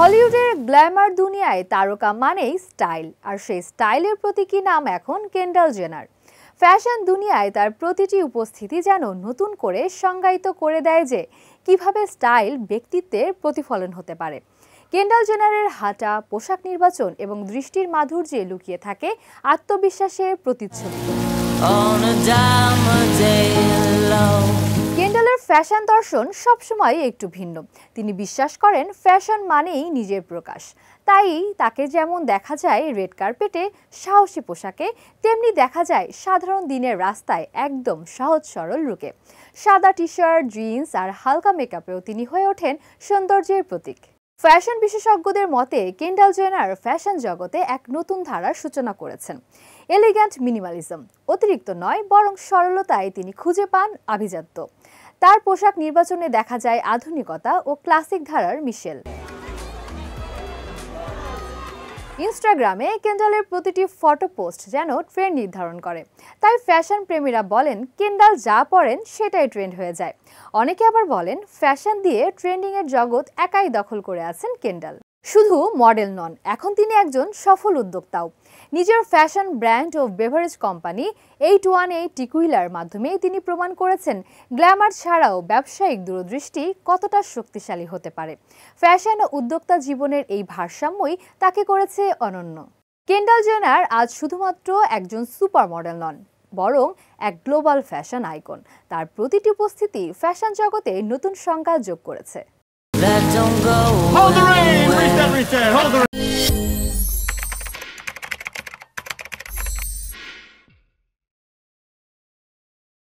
হলিউডের গ্ল্যামার দুনিয়ায় তারকা মানেই স্টাইল, আর সেই স্টাইলের প্রতীকী নাম এখন কেন্ডাল জেনার। ফ্যাশন দুনিয়ায় তার প্রতিটি উপস্থিতি যেন নতুন করে সংজ্ঞায়িত করে দেয় যে কিভাবে স্টাইল ব্যক্তিত্বের প্রতিফলন হতে পারে। কেন্ডাল জেনারের হাঁটা, পোশাক নির্বাচন এবং দৃষ্টির মাধুর্যে লুকিয়ে থাকে আত্মবিশ্বাসের প্রতিচ্ছবি। কেন্ডালের ফ্যাশন দর্শন সবসময় একটু ভিন্ন। তিনি বিশ্বাস করেন ফ্যাশন মানেই নিজের প্রকাশ। তাই তাকে যেমন দেখা যায় রেড কার্পেটে সাহসী পোশাকে, তেমনি দেখা যায় সাধারণ দিনের রাস্তায় একদম সহজ সরল লুকে। সাদা টি শার্ট, জিন্স আর হালকা মেকআপেও তিনি হয়ে ওঠেন সৌন্দর্যের প্রতীক। ফ্যাশন বিশেষজ্ঞদের মতে কেন্ডাল জেনার ফ্যাশন জগতে এক নতুন ধারার সূচনা করেছেন। এলিগ্যান্ট মিনিমালিজম, অতিরিক্ত নয় বরং সরলতায় তিনি খুঁজে পান আভিজাত্য। তার পোশাক নির্বাচনে দেখা যায় আধুনিকতা ও ক্লাসিক ধারার মিশেল। ইনস্টাগ্রামে কেন্ডালের প্রতিটি ফটো পোস্ট যেন ট্রেন্ড নির্ধারণ করে। তাই ফ্যাশন প্রেমীরা বলেন কেন্ডাল যা পরেন সেটাই ট্রেন্ড হয়ে যায়। অনেকে আবার বলেন ফ্যাশন দিয়ে ট্রেন্ডিংয়ের জগৎ একাই দখল করে আছেন কেন্ডাল। শুধু মডেল নন, এখন তিনি একজন সফল উদ্যোক্তাও। নিজের ফ্যাশন ব্র্যান্ড ও বেভারেজ কোম্পানি 818 টিকুইলার মাধ্যমে তিনি প্রমাণ করেছেন গ্ল্যামার ছাড়াও ব্যবসায়িক দূরদৃষ্টি কতটা শক্তিশালী হতে পারে। ফ্যাশন ও উদ্যোক্তা জীবনের এই ভারসাম্যই তাকে করেছে অনন্য। কেন্ডাল জেনার আজ শুধুমাত্র একজন সুপার মডেল নন, বরং এক গ্লোবাল ফ্যাশন আইকন। তার প্রতিটি উপস্থিতি ফ্যাশন জগতে নতুন সংজ্ঞা যোগ করেছে।